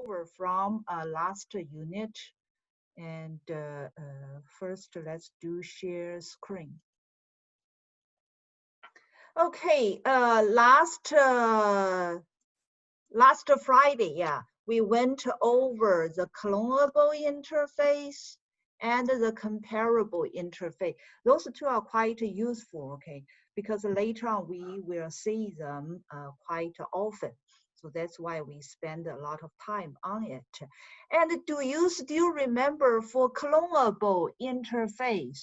over from last unit. And first, let's do share screen. Okay, last Friday, yeah, we went over the clonable interface and the comparable interface. Those two are quite useful, okay, because later on we will see them quite often. So that's why we spend a lot of time on it. And do you still remember for clonable interface?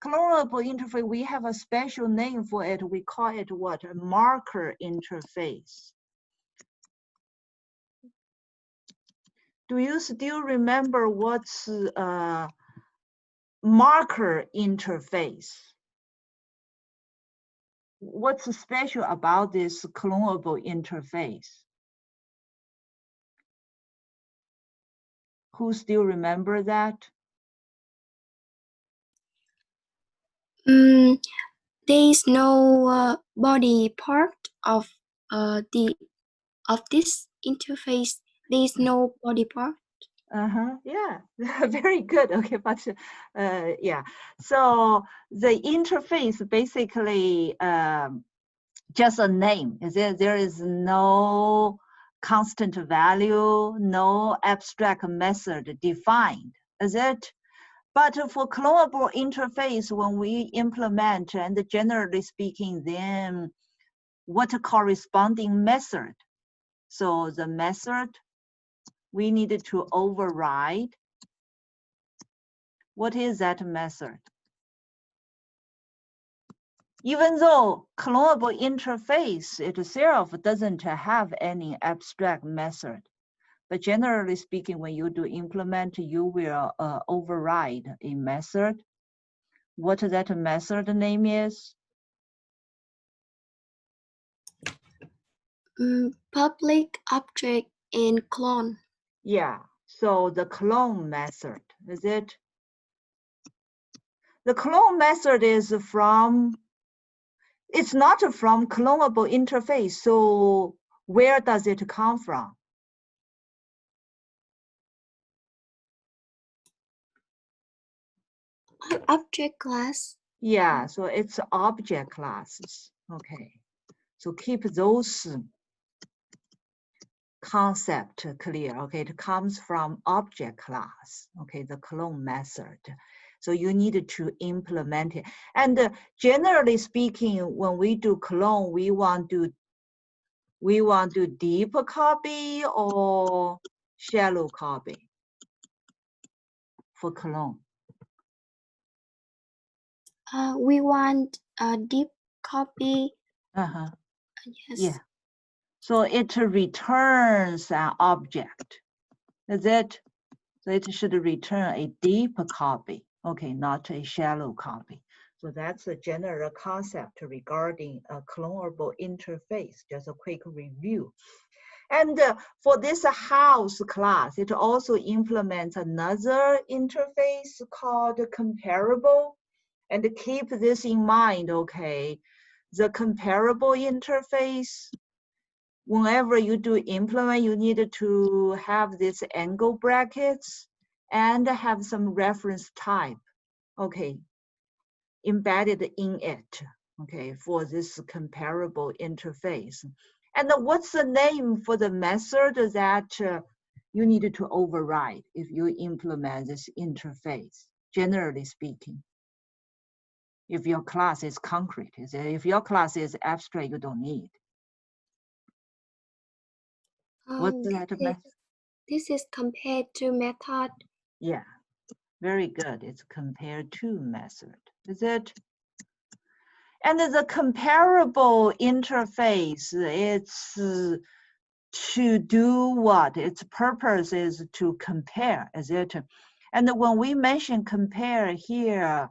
Clonable interface, we have a special name for it. We call it what? A marker interface. Do you still remember what's marker interface? What's special about this clonable interface? Who still remember that? There is no body part of this interface. There is no body part. Yeah, very good. Okay, but yeah, so the interface basically just a name. There is no constant value, no abstract method defined, is it? But for clonable interface, when we implement, and generally speaking, then what corresponding method? So the method we needed to override. What is that method? Even though clonable interface itself doesn't have any abstract method, but generally speaking, when you do implement, you will override a method. What that method name is? Public object and clone. Yeah, so the clone method, is it? The clone method is from, it's not from clonable interface, so where does it come from? Object class. Yeah, so it's object classes. Okay, so keep those concept clear. Okay, it comes from object class. Okay, the clone method. So you need to implement it. And generally speaking, when we do clone, we want to deep copy or shallow copy for clone. We want a deep copy. Yes. Yeah. So it returns an object. Is it? So it should return a deep copy. Okay, not a shallow copy. So that's a general concept regarding a clonable interface. Just a quick review. And for this house class, it also implements another interface called comparable. And keep this in mind, okay? The comparable interface, whenever you do implement, you need to have this angle brackets and have some reference type, okay, embedded in it, okay, for this comparable interface. And what's the name for the method that you need to override if you implement this interface, generally speaking? If your class is concrete, if your class is abstract, you don't need. What's that method? This is compared to method. Yeah, very good. It's compared to method, is it? And the comparable interface, it's to do what? Its purpose is to compare, is it? And when we mention compare here,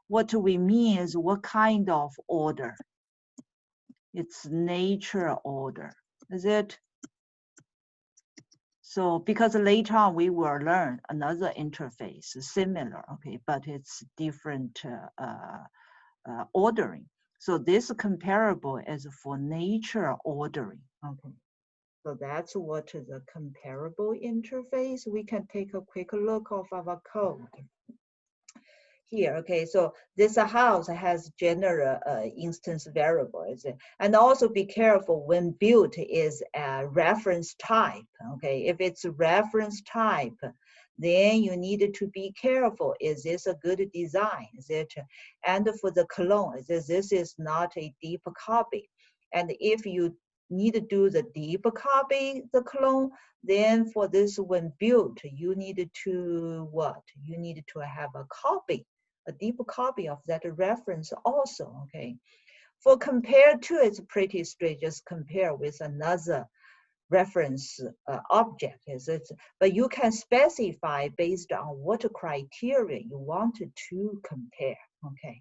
what we mean is what kind of order? It's nature order, is it? So because later on we will learn another interface similar, okay, but it's different ordering. So this comparable is for nature ordering, okay. So that's what the comparable interface. We can take a quick look of our code here. Okay, so this house has general instance variables, and also be careful when built is a reference type. Okay, if it's a reference type, then you need to be careful. Is this a good design? Is it? And for the clone, this is not a deep copy. And if you need to do the deep copy, the clone, then for this when built, you need to what? You need to have a copy, a deep copy of that reference also, okay? For compare to, it's pretty straight, just compare with another reference object, but you can specify based on what criteria you want to compare, okay?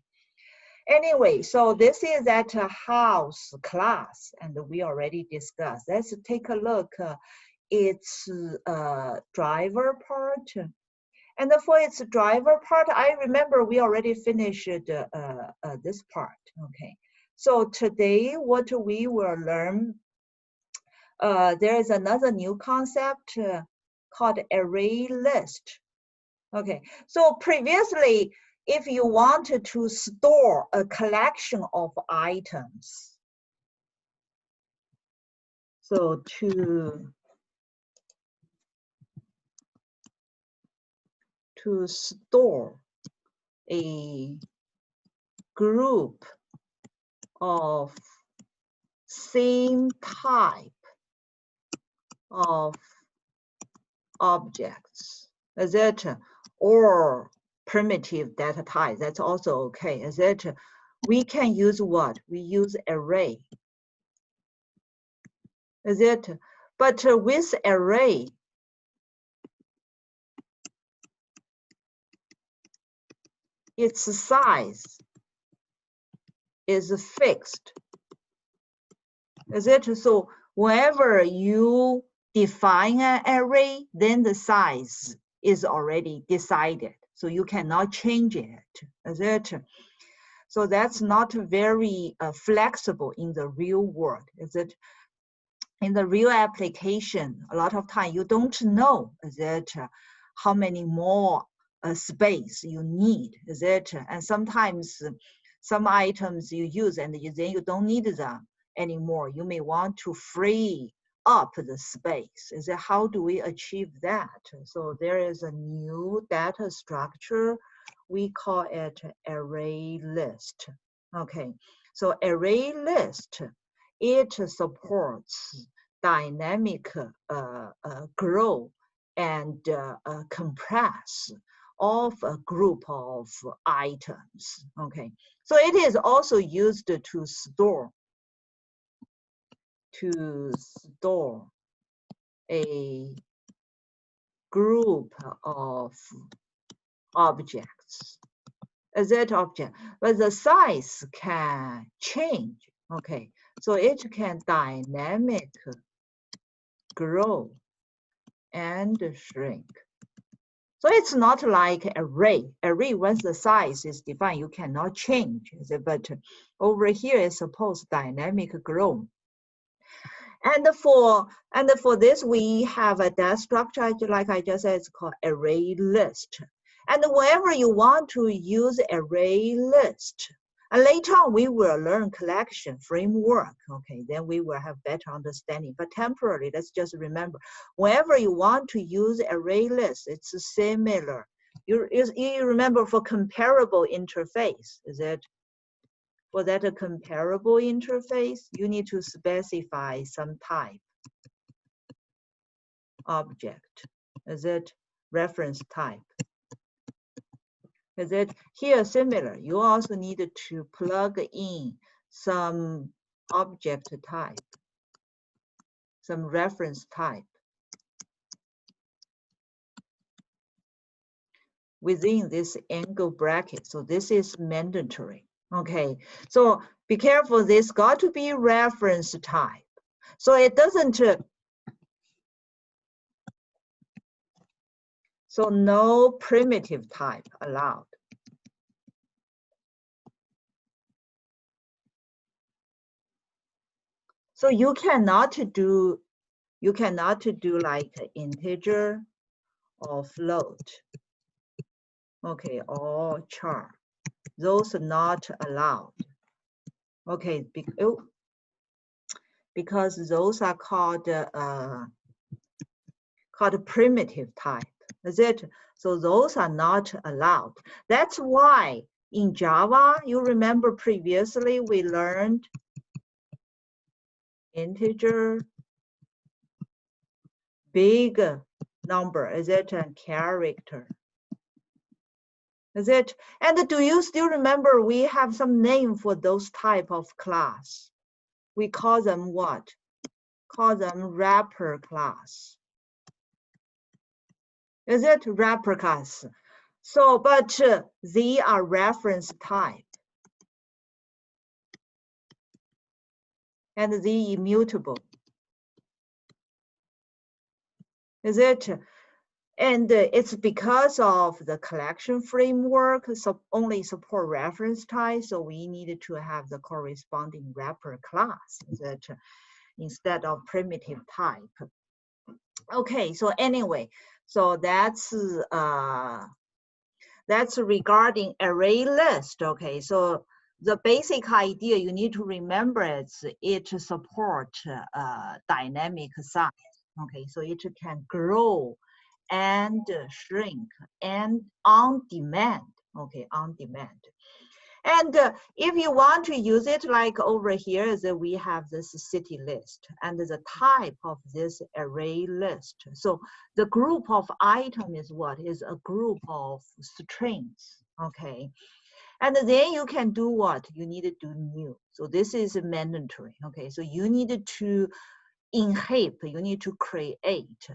Anyway, so this is that house class, and we already discussed. Let's take a look. Its driver part. And for its driver part, I remember we already finished this part, okay? So today, what we will learn, there is another new concept called ArrayList. Okay, so previously, if you wanted to store a collection of items, so to store a group of same type of objects, is it? Or primitive data type, that's also okay, is it? We can use what? We use array, is it? But with array, its size is fixed, is it? So whenever you define an array, then the size is already decided. So you cannot change it, is it? So that's not very flexible in the real world, is it? In the real application, a lot of time you don't know, is it, how many more space you need, is it? And sometimes some items you use and then you don't need them anymore. You may want to free up the space. Is it, how do we achieve that? So there is a new data structure. We call it ArrayList. Okay, so ArrayList, it supports dynamic grow and compress of a group of items. Okay, so it is also used to store a group of objects, a Z object, but the size can change. Okay, so it can dynamic grow and shrink. So it's not like array. Array, once the size is defined, you cannot change. But over here, it's supposed dynamic grow. And for this, we have a data structure, like I just said, it's called ArrayList. And whenever you want to use ArrayList, and later on we will learn collection framework, okay, then we will have better understanding. But temporarily, let's just remember, whenever you want to use ArrayList, it's similar. You remember for comparable interface, is it? For that comparable interface, you need to specify some type object. Is it reference type? Is it here similar? You also need to plug in some object type, some reference type within this angle bracket. So this is mandatory. Okay, so be careful, this got to be reference type. So it doesn't, so no primitive type allowed. So you cannot do You cannot do like integer or float. Okay, or char. Those are not allowed. Okay, because those are called primitive type. Is it? So those are not allowed. That's why in Java, you remember previously we learned integer, big number, is it, and character. Is it? And do you still remember we have some name for those type of class? We call them what? Call them wrapper class. Is it wrapper class? So, but they are reference type. And they immutable. Is it? And it's because of the collection framework, so only support reference type, so we needed to have the corresponding wrapper class that instead of primitive type. Okay, so anyway, so that's regarding array list. Okay, so the basic idea you need to remember is it support dynamic size. Okay, so it can grow and shrink and on demand. Okay, on demand. And if you want to use it, like over here, is that we have this city list and the type of this array list. So the group of item is what? Is a group of strings. Okay. And then you can do what? You need to do new. So this is mandatory. Okay. So you need to in heap, you need to create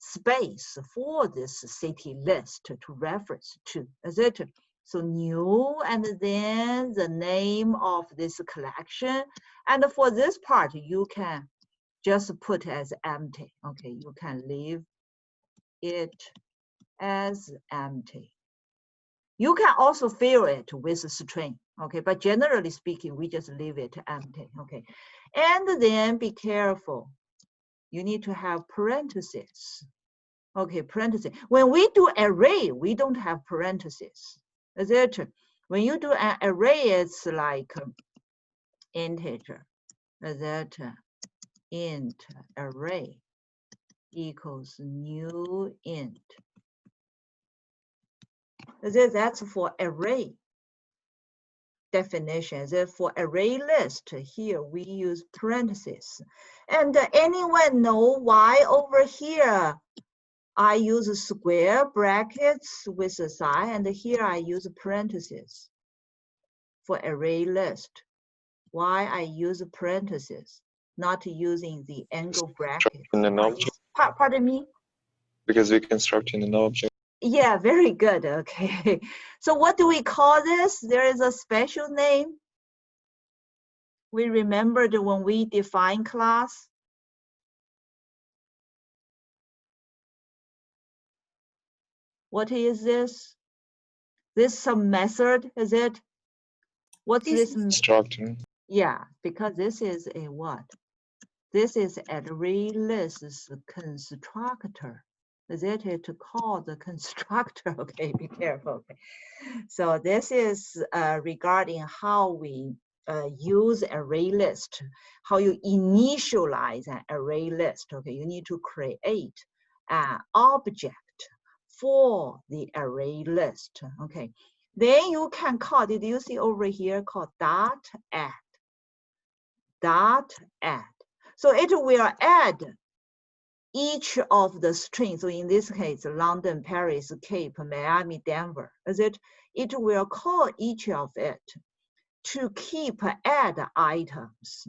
space for this city list to reference to. Is it? So new, and then the name of this collection. And for this part, you can just put as empty. Okay, you can leave it as empty. You can also fill it with a string. Okay, but generally speaking, we just leave it empty. Okay, and then be careful. You need to have parentheses. Okay, parentheses. When we do array, we don't have parentheses. Is it? When you do an array, it's like integer. Is that int array equals new int. Is it? That's for array definition. Is it for array list? Here we use parentheses. And anyone know why over here I use square brackets with a sign, and here I use parentheses for array list. Why I use parentheses, not using the angle bracket? In an object. Pardon me? Because we construct in an object. Yeah, very good. Okay. So what do we call this? There is a special name. We remembered when we define class. What is this? This some method, is it? What's this? Constructor. Yeah, because this is a what? This is ArrayList constructor. Is it to call the constructor? Okay, be careful. Okay. So this is regarding how we use ArrayList, how you initialize an array list. Okay, you need to create an object for the array list. Okay, then you can call, did you see over here called dot add? Dot add. So it will add each of the strings. So in this case, London, Paris, Cape, Miami, Denver. Is it? It will call each of it to keep add items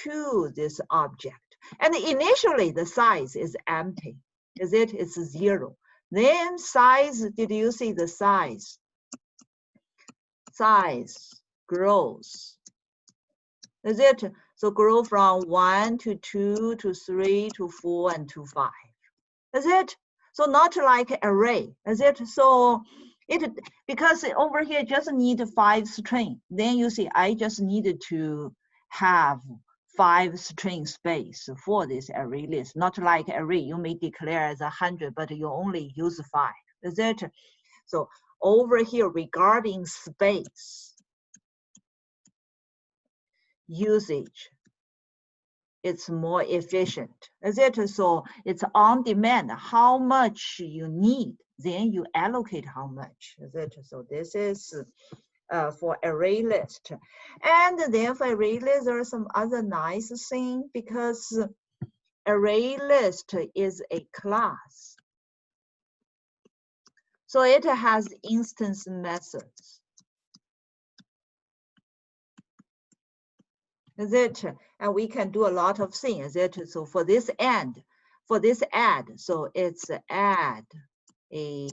to this object. And initially the size is empty. Is it? It's 0. Then size, did you see the size? Size grows. Is it? So grow from 1 to 2 to 3 to 4 and to 5. Is it? So not like array. Is it? So it, because over here just need 5 string. Then you see I just needed to have 5 string space for this array list. Not like array, you may declare as 100, but you only use 5. Is it? So over here, regarding space usage, it's more efficient. Is it? So it's on demand. How much you need, then you allocate how much. Is it? So this is for array list. And then for array list, there are some other nice thing because array list is a class. So it has instance methods. Is it? And we can do a lot of things. Is it? So for this add, so it's add a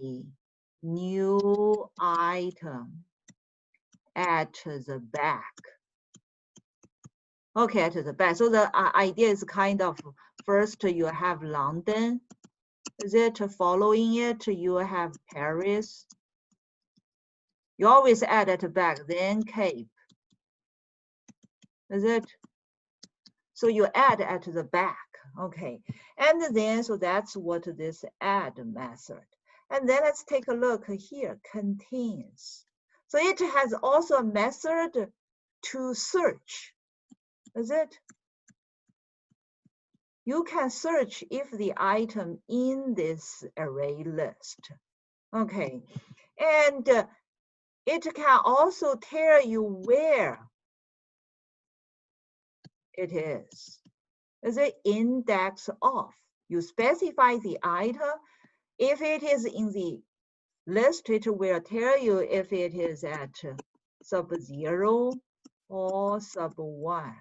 new item at the back. Okay, at the back. So the idea is kind of first you have London. Is it? Following it, you have Paris. You always add at the back, then Cape. Is it? So you add at the back. Okay. And then, so that's what this add method. And then let's take a look here, contains. So it has also a method to search. Is it? You can search if the item in this array list. Okay. And it can also tell you where it is. Is it index of? You specify the item. If it is in the list, it will tell you if it is at sub 0 or sub 1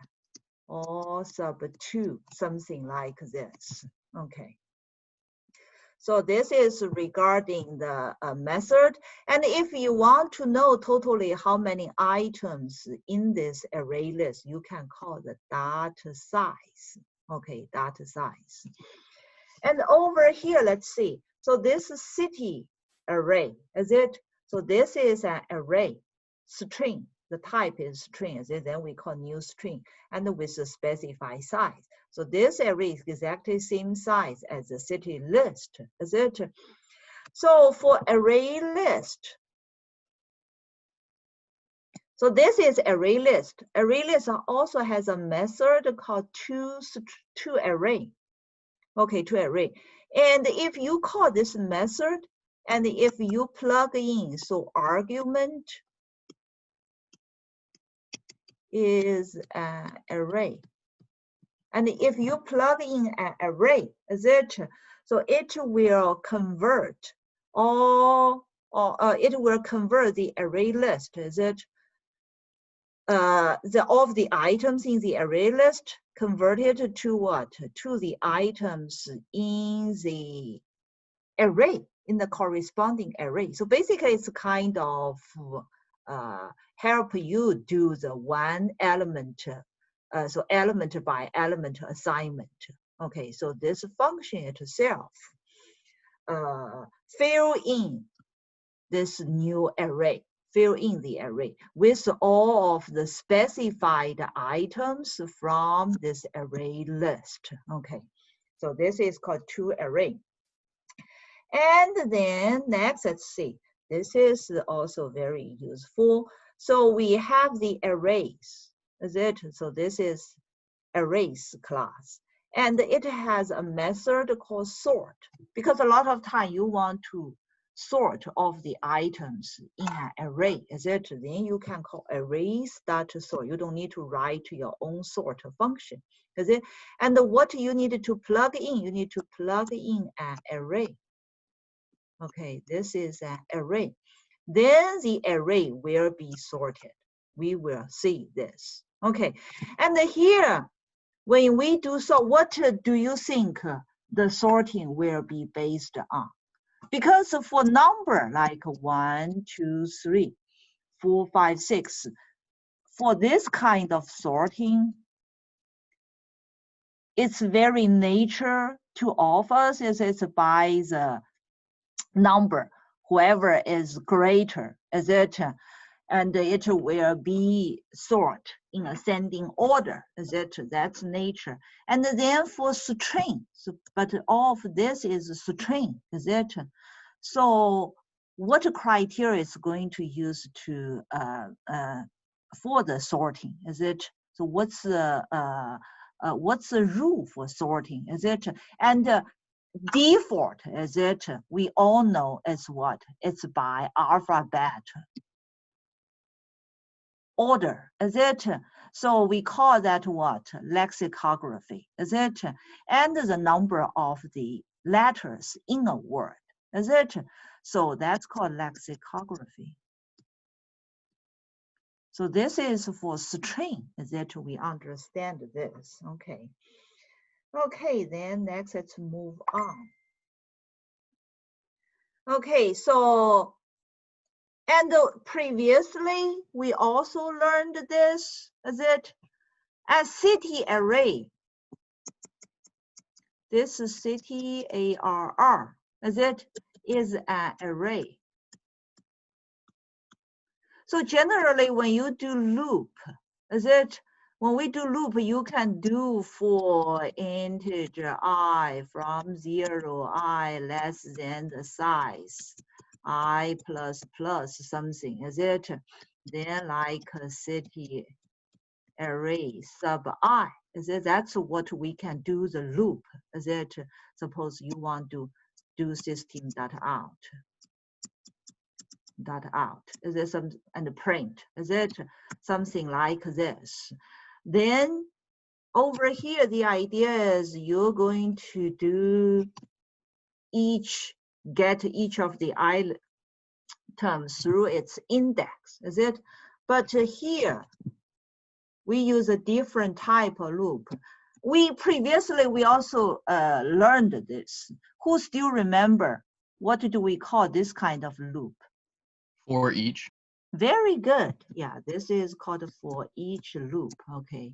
or sub 2, something like this. Okay. So this is regarding the method. And if you want to know totally how many items in this array list, you can call the data size. Okay, data size. And over here, let's see. So this is city array, is it? So this is an array string. The type is string, is it? Then we call new string, and with a specified size. So this array is exactly same size as the city list, is it? So for array list, so this is array list. Array list also has a method called toArray. Okay, toArray. And if you call this method, and if you plug in, so argument is an array. And if you plug in an array, is it? So it will convert it will convert the array list, is it? Of the items in the array list converted to what? To the items in the array, in the corresponding array. So basically it's kind of help you do the one element, so element by element assignment. Okay, so this function itself fill in this new array, fill in the array with all of the specified items from this array list. Okay, so this is called toArray. And then next, let's see. This is also very useful. So we have the arrays, is it? So this is arrays class. And it has a method called sort, because a lot of time you want to sort of the items in an array, is it? Then you can call arrays.sort. You don't need to write your own sort function, is it? And what you need to plug in, you need to plug in an array. Okay, this is an array. Then the array will be sorted. We will see this. Okay, and here, when we do so, what do you think the sorting will be based on? Because for number like 1, 2, 3, 4, 5, 6, for this kind of sorting, its very nature to all of us is it's by the number, whoever is greater, is it? and it will be sort in ascending order. Is it? That's nature. And then for string, but all of this is string. Is it? So what criteria is going to use to for the sorting? Is it? So what's the rule for sorting? Is it? And default, is it? We all know is what? It's by alphabet order, is it? So we call that what? Lexicography, is it? And the number of the letters in a word, is it? So that's called lexicography. So this is for string, is it? We understand this, okay. Okay, then next let's move on. Okay, so, and previously we also learned this, is it? As city array. This is city ARR, is it? Is an array. So generally when you do loop, is it? When we do loop, you can do for integer I from 0, I less than the size, I plus something, is it? Then like a city array sub I, is it? That's what we can do the loop, is it? Suppose you want to do system dot out, is it some, and print, is it? Something like this. Then over here, the idea is you're going to do get each of the items through its index, is it? But here, we use a different type of loop. We also learned this. Who still remember, what do we call this kind of loop? For each. Very good. Yeah, this is called for each loop, okay.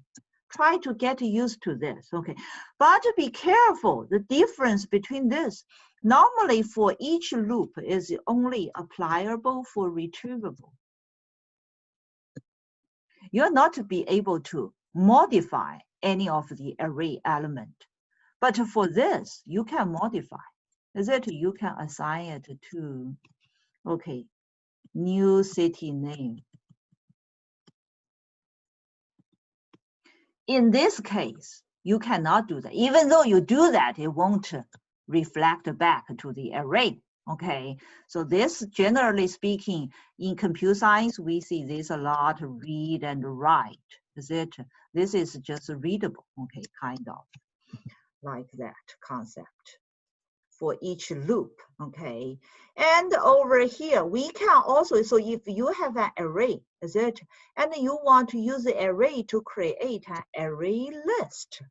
Try to get used to this, okay. But be careful, the difference between this. Normally for each loop is only applicable for retrievable. You're not to be able to modify any of the array element. But for this, you can modify. Is it? You can assign it to, okay, new city name. In this case, you cannot do that. Even though you do that, it won't reflect back to the array. Okay, so this, generally speaking, in computer science, we see this a lot, read and write. Is it? This is just readable, okay, kind of like that concept for each loop, okay. And over here, we can also, so if you have an array, is it? And you want to use the array to create an array list,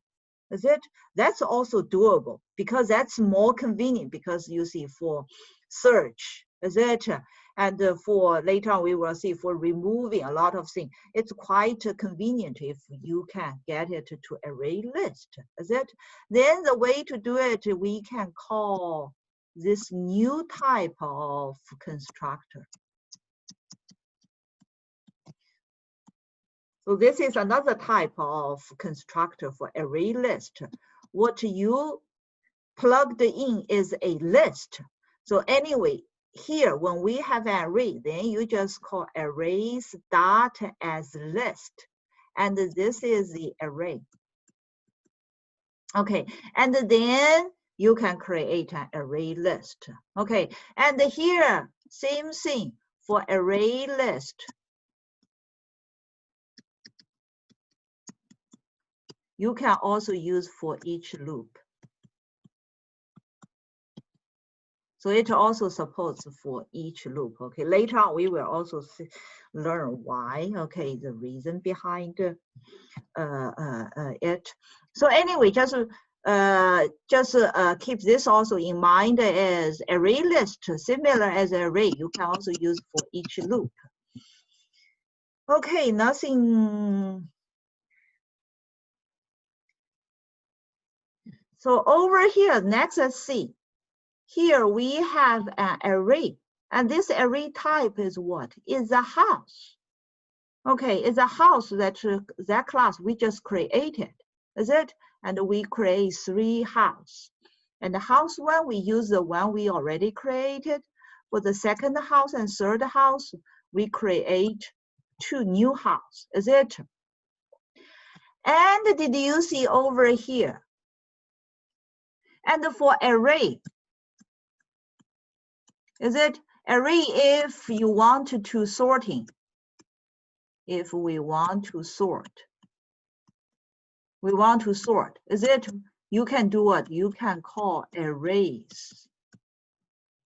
is it? That's also doable because that's more convenient because you see for search, is it? And for later on, we will see for removing a lot of things, it's quite convenient if you can get it to array list, is it? Then the way to do it, we can call this new type of constructor. So this is another type of constructor for array list. What you plugged in is a list. So anyway, here when we have an array, then you just call arrays dot as list. And this is the array. Okay, and then you can create an array list. Okay, and here, same thing for array list. You can also use for each loop. So it also supports for each loop. Okay, later on we will also learn why. Okay, the reason behind it. So anyway, just keep this also in mind as array list, similar as array. You can also use for each loop. Okay, nothing. So over here, next let's see. Here we have an array, And this array type is what? Is a house. Okay, it's a house that class we just created, is it? And we create 3 house. And the house 1, we use the one we already created. For the second house and third house, we create 2 new house, is it? And did you see over here? And for array, is it? Array if you want to sorting. If we want to sort. We want to sort, is it? You can do what? You can call arrays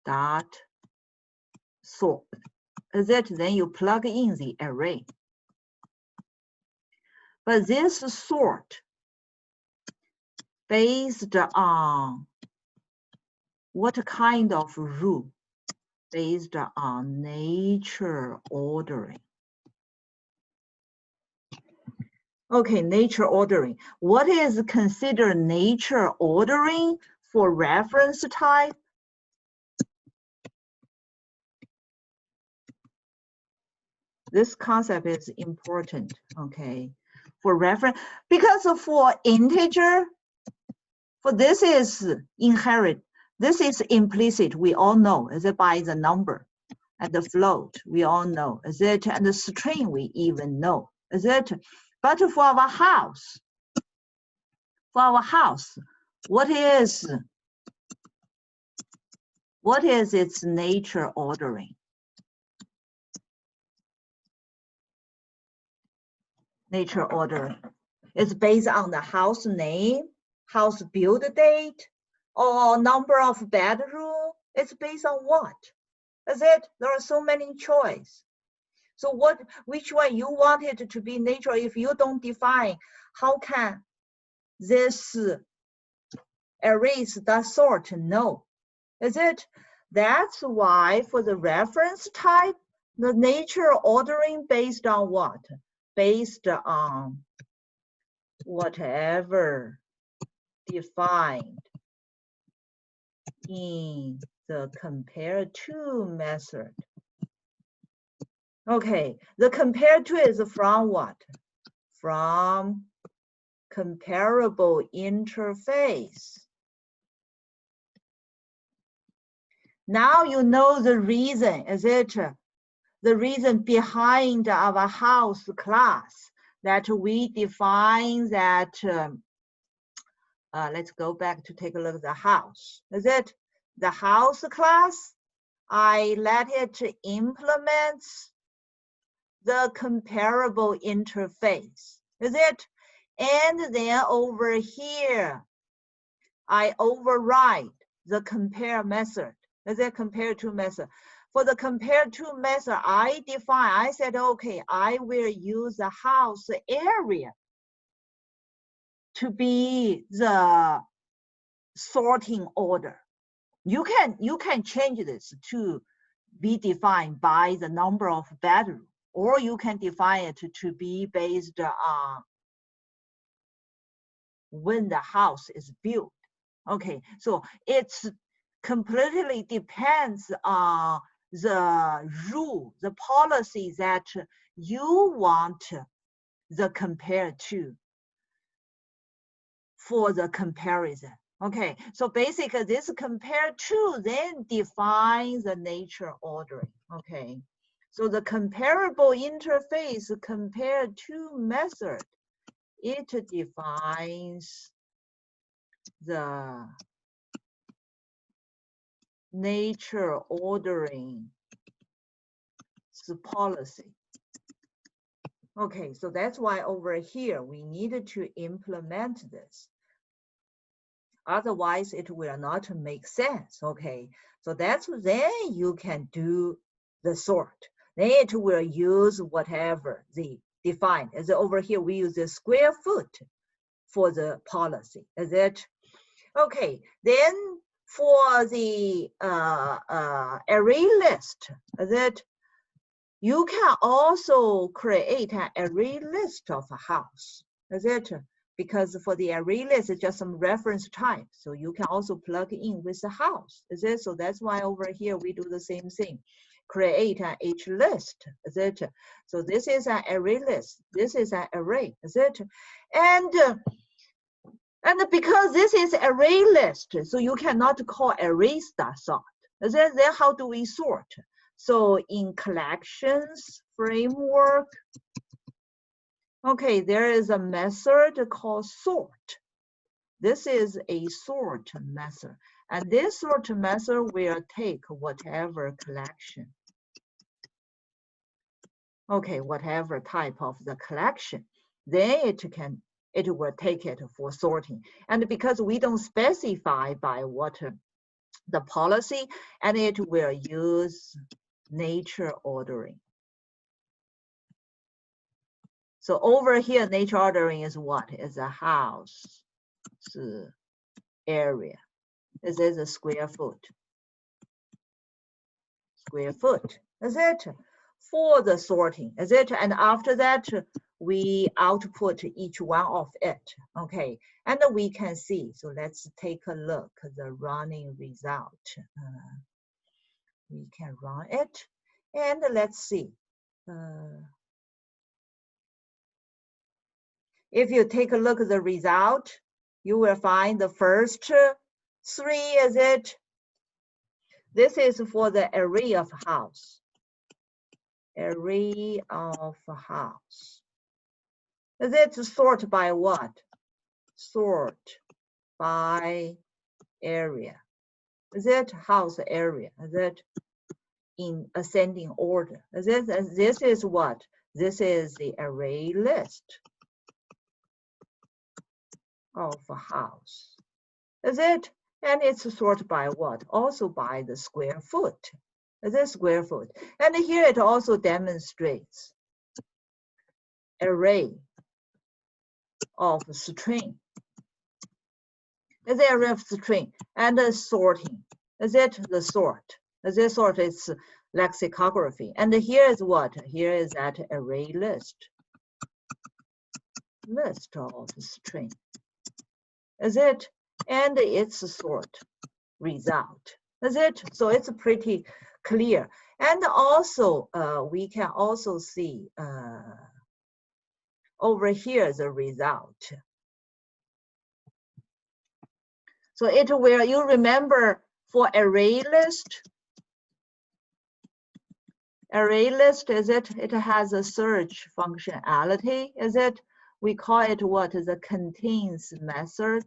dot sort, is it? Then you plug in the array. But this sort based on what kind of rule? Based on nature ordering. Okay, nature ordering. What is considered nature ordering for reference type? This concept is important, okay, for reference, because for integer, for this is inherent, this is implicit, we all know, is it by the number, and the float, we all know, is it, and the string, we even know, is it? But for our house, what is its nature ordering? Nature order is based on the house name, house build date, or number of bedroom. It's based on what? Is it? There are so many choice. So which one you want it to be nature? If you don't define, how can this arrays that sort know? Is it? That's why for the reference type, the nature ordering based on what? Based on whatever defined in the compare to method. Okay, the compare to is from what? From comparable interface. Now you know the reason, is it? The reason behind our house class that we define that, let's go back to take a look at the house. Is it? The house class, I let it implement the comparable interface. Is it? And then over here, I override the compare method. Is it compare to method? For the compare to method, I said, okay, I will use the house area to be the sorting order. You can change this to be defined by the number of bedroom, or you can define it to be based on when the house is built. Okay, so it's completely depends on the rule, the policy that you want the compare to for the comparison. Okay, so basically this compare to then defines the nature ordering. Okay, so the comparable interface compare to method, it defines the nature ordering policy. Okay, so that's why over here we needed to implement this. Otherwise, it will not make sense. Okay, so that's then you can do the sort. Then it will use whatever the defined. As over here, we use the square foot for the policy. Is it? Okay, then for the array list, is it? You can also create an array list of a house. Is it? because for the array list, it's just some reference type. So you can also plug in with the house. Is it? So that's why over here we do the same thing. Create an H list. Is it? So this is an array list. This is an array. Is it? And because this is array list, so you cannot call array sort. Then how do we sort? So in collections framework, okay, there is a method called sort. This is a sort method. And this sort method will take whatever collection. Okay, whatever type of the collection. Then it will take it for sorting. And because we don't specify by what the policy, and it will use nature ordering. So over here, nature ordering is what? Is a house area. This is a square foot. Square foot. Is it? For the sorting. Is it? And after that, we output each one of it. Okay. And we can see. So let's take a look at the running result. We can run it. And let's see. If you take a look at the result, you will find the first three, is it? This is for the array of house. Array of house. Is it sort by what? Sort by area. Is it house area? Is it in ascending order? Is it? This is what? This is the array list of a house. Is it? And it's sorted by what? Also by the square foot. Is it square foot? And here it also demonstrates array of string. Is the array of string and the sorting. Is it the sort? Is it sort? It's lexicography. And here is what? Here is that array list. List of string. Is it? And it's a sort result. Is it? So it's pretty clear. And also, we can also see over here the result. So it will, you remember for array list, is it? It has a search functionality, is it? We call it what? Is a contains method.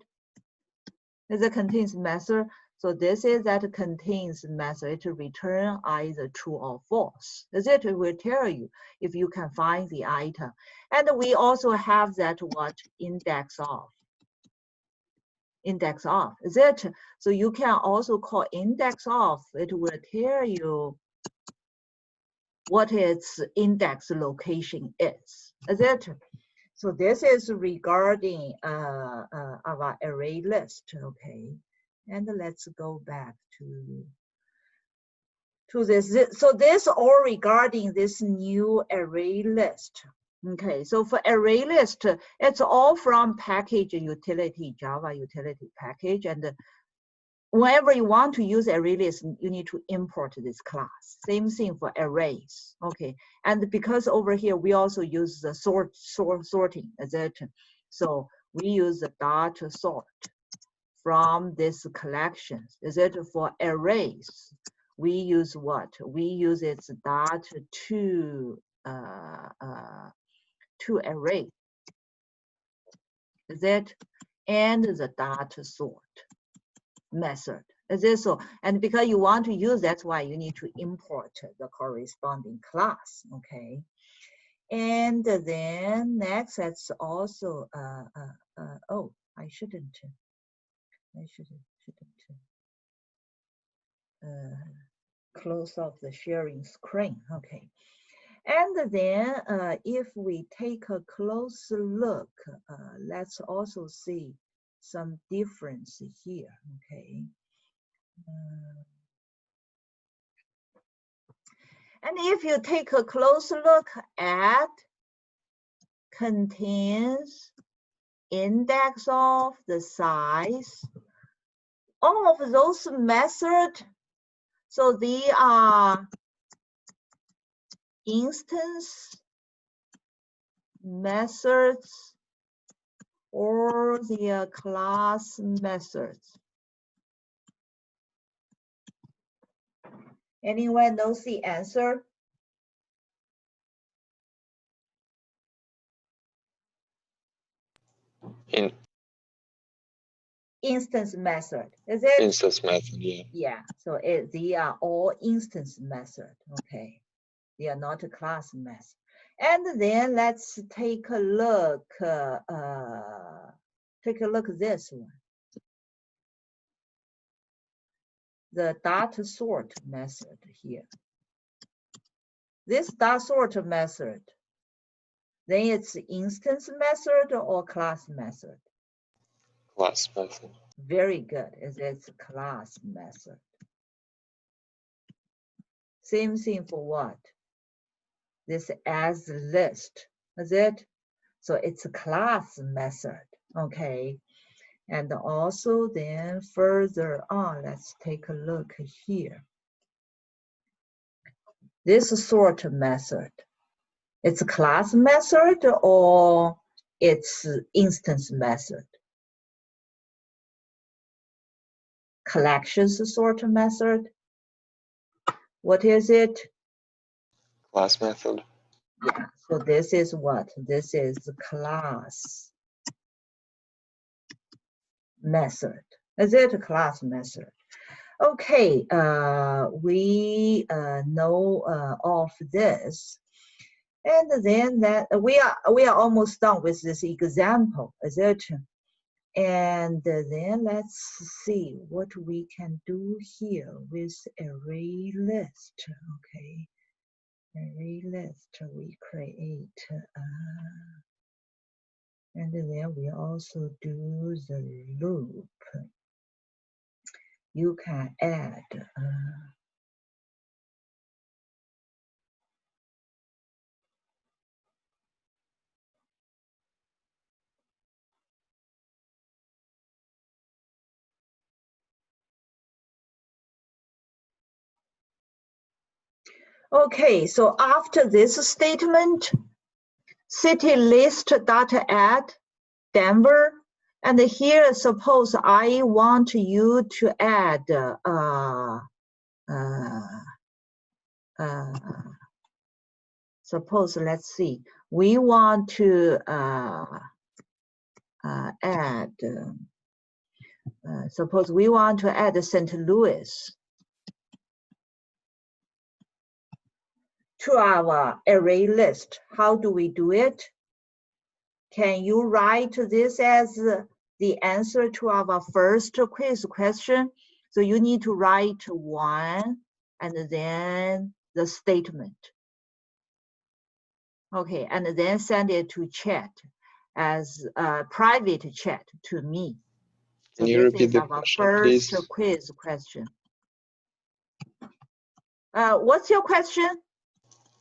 Is a contains method. So this is that contains method to return either true or false. Is it? It will tell you if you can find the item. And we also have that what? Index of. Index of. Is it? So you can also call index of. It will tell you what its index location is. Is it? So this is regarding our array list, okay? And let's go back to this. So this all regarding this new array list. Okay, so for array list, it's all from package utility, Java utility package. And whenever you want to use array list, you need to import this class. Same thing for arrays, okay? And because over here, we also use the sorting, is it? So we use the dot sort from this collections. Is it for arrays? We use what? We use its dot to array. Is it? And the dot sort method. Is it so? And because you want to use, that's why you need to import the corresponding class, okay? And then next, that's also, oh, I shouldn't close off the sharing screen, okay? And then if we take a closer look, let's also see some difference here, okay? And if you take a closer look at contains index of, the size, all of those methods. So they are instance methods or the class methods. Anyone knows the answer? In Instance method, is it? instance method, yeah. Yeah, so they are all instance method, okay? They are not a class method. And then let's take a look, at this one. The dot sort method here. This dot sort method, then it's instance method or class method? Class method. Very good, it's a class method. Same thing for what? This as list, is it? So it's a class method, okay? And also then further on, let's take a look here. This sort method, it's a class method or it's instance method? Collections sort method. What is it? Class method. Yeah, so this is what? This is the class method. Is it a class method? Okay, we know of this. And then that we are almost done with this example, is it? And then let's see what we can do here with array list. Okay, array list we create, and then we also do the loop. You can add. Okay, so after this statement, city list data add Denver, and here suppose I want you to add suppose, let's see, we want to add suppose we want to add St. Louis to our array list. How do we do it? Can you write this as the answer to our first quiz question? So you need to write one and then the statement. Okay, and then send it to chat as a private chat to me. So Can you this repeat is the our question, first please? quiz question. What's your question?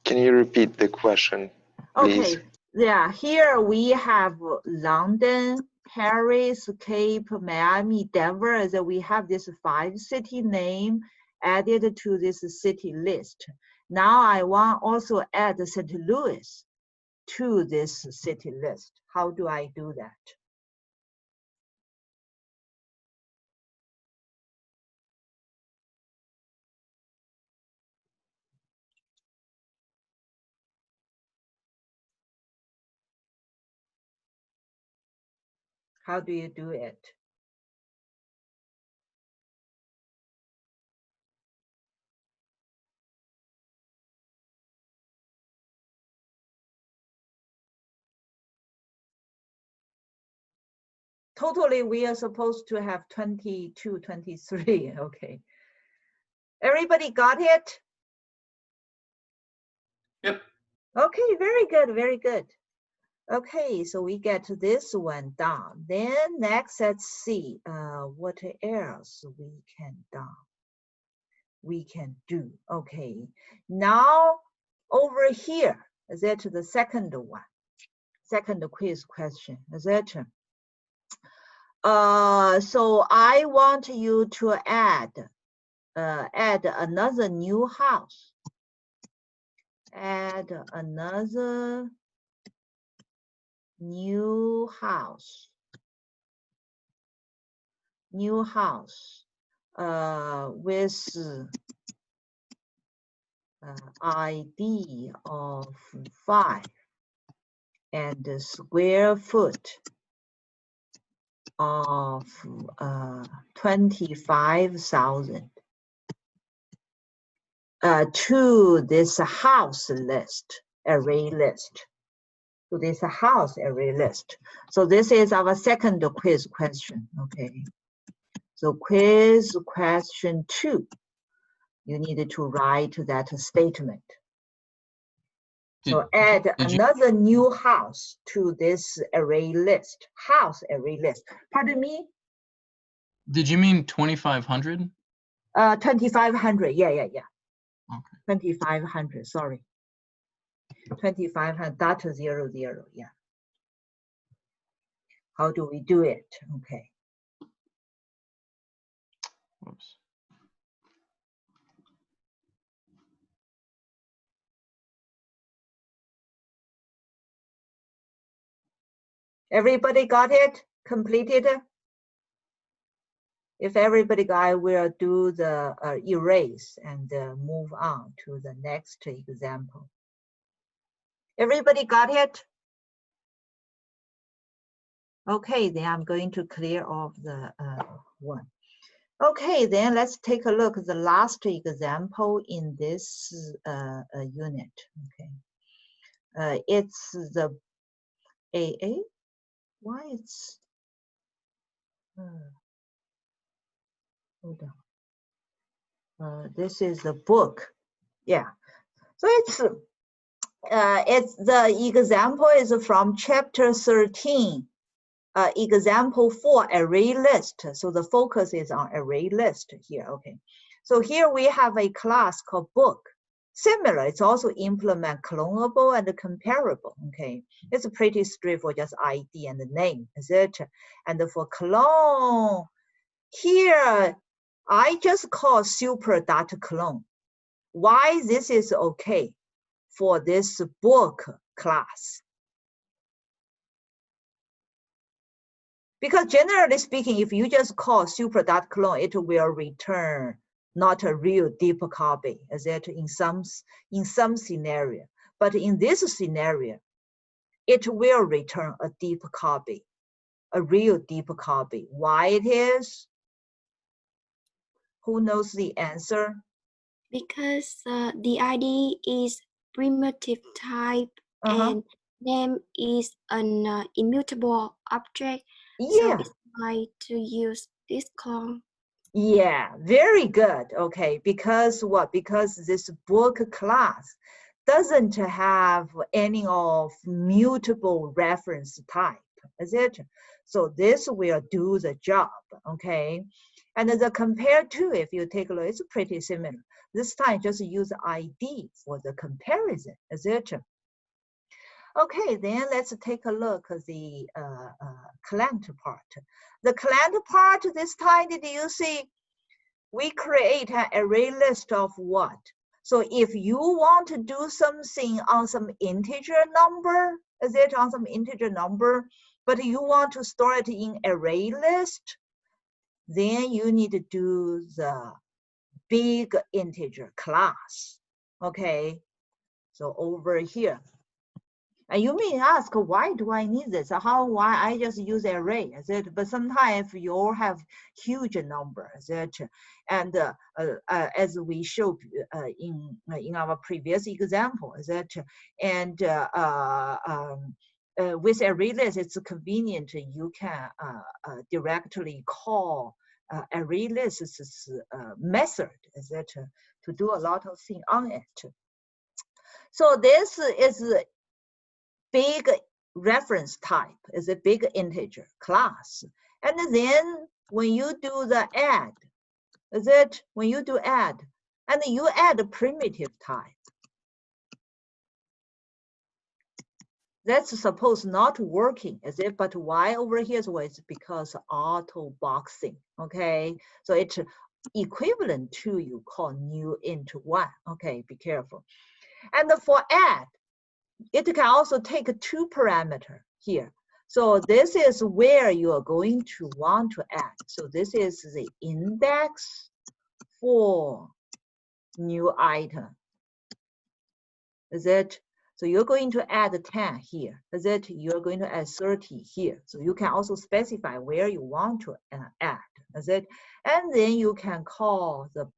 Can you repeat the question, please? Okay, yeah, here we have London, Paris, Cape, Miami, Denver. So we have this 5 city name added to this city list. Now I want also add St. Louis to this city list. How do I do that? How do you do it? Totally, we are supposed to have 22, 23, okay. Everybody got it? Yep. Okay, very good, very good. Okay, so we get this one done. Then next, let's see what else we can do. Okay, now over here, is it the second one? Second quiz question, is it? So I want you to add another new house. Add another new house. New house with ID of 5 and the square foot of 25,000 to this house list, array list. To this house array list. So this is our second quiz question, okay? So quiz question 2, you need to write that statement. So add another new house to this array list, house array list. Pardon me? Did you mean 2,500? 2,500, yeah. Okay. 2,500, sorry. 2,500, data 00, yeah. How do we do it? Okay. Whoops. Everybody got it? Completed? If everybody got, I will do the erase and move on to the next example. Everybody got it? Okay, then I'm going to clear off the one. Okay, then let's take a look at the last example in this unit. Okay, it's the AA. Why it's hold on. This is a book. Yeah. So it's the example is from chapter 13. Example 4, array list. So the focus is on array list here, okay. So here we have a class called book. Similar, it's also implement clonable and comparable, okay. It's pretty straightforward, just ID and the name, is it? And for clone, here, I just call super.clone. Why this is okay for this book class? Because generally speaking, if you just call super.clone, it will return not a real deep copy, is it in some scenario. But in this scenario, it will return a deep copy, a real deep copy. Why it is? Who knows the answer? Because the ID is primitive type and name is an immutable object. So it's right to use this clone. Yeah, very good. Okay, because what? Because this book class doesn't have any of mutable reference type, is it? So this will do the job, okay? And the compare to, if you take a look, it's pretty similar. This time just use ID for the comparison, is it? Okay, then let's take a look at the client part. The client part this time, did you see? We create an array list of what? So if you want to do something on some integer number, is it on some integer number, but you want to store it in array list, then you need to do the big integer class, okay? So over here. And you may ask, why do I need this? Why I just use array, is it? But sometimes you have huge number, is it? And as we showed in our previous example, is it? And with array list, it's convenient. You can directly call array list method, is it? To do a lot of things on it. So this is big reference type, is a big integer class. And then when you do the add, is it? When you do add, and you add a primitive type. That's supposed not working, is it? But why over here? So it's because auto boxing, okay? So it's equivalent to you call new int 1, okay? Be careful. And for add, it can also take 2 parameters here. So this is where you are going to want to add. So this is the index for new item. Is it? So you're going to add 10 here. Is it? You're going to add 30 here. So you can also specify where you want to add. Is it? And then you can call the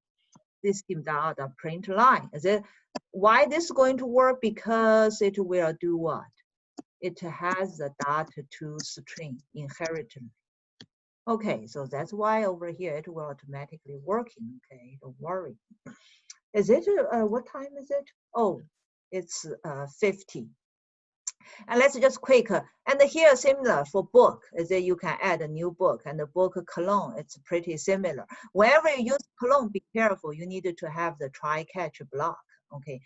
system dot print line. Is it? Why this is going to work? Because it will do what? It has the data to string inheritance. Okay, so that's why over here it will automatically working. Okay, don't worry. Is it? What time is it? Oh, it's 50. And let's just quick. And here similar for book is that you can add a new book and the book clone. It's pretty similar. Whenever you use clone, be careful. You need to have the try catch block. Okay.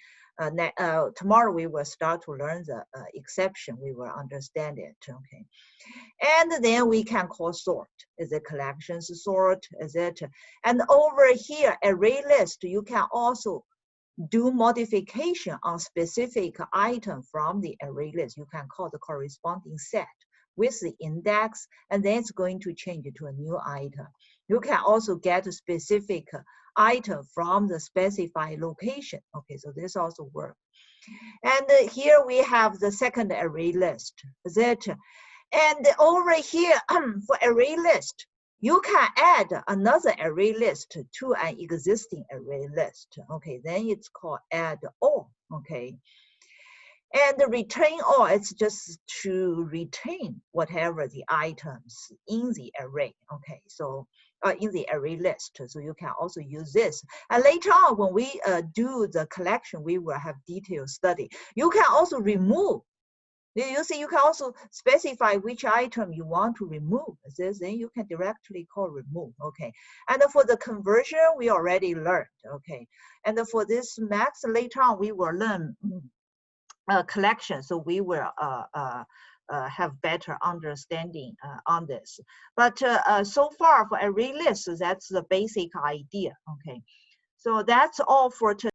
Tomorrow we will start to learn the exception. We will understand it. Okay. And then we can call sort. Is it collections sort? Is it? And over here, array list, you can also do modification on specific item from the array list. You can call the corresponding set with the index, and then it's going to change it to a new item. You can also get a specific item from the specified location. Okay, so this also works. And here we have the second array list. Is it? And over here for array list, you can add another array list to an existing array list. Okay, then it's called add all. Okay, and the retain all, it's just to retain whatever the items in the array. Okay, so in the array list. So you can also use this. And later on, when we do the collection, we will have detailed study. You can also remove. You see, you can also specify which item you want to remove. Then you can directly call remove. Okay. And for the conversion, we already learned. Okay. And for this max, later on, we will learn collection. So we will have better understanding on this. But so far for array list, that's the basic idea. Okay. So that's all for today.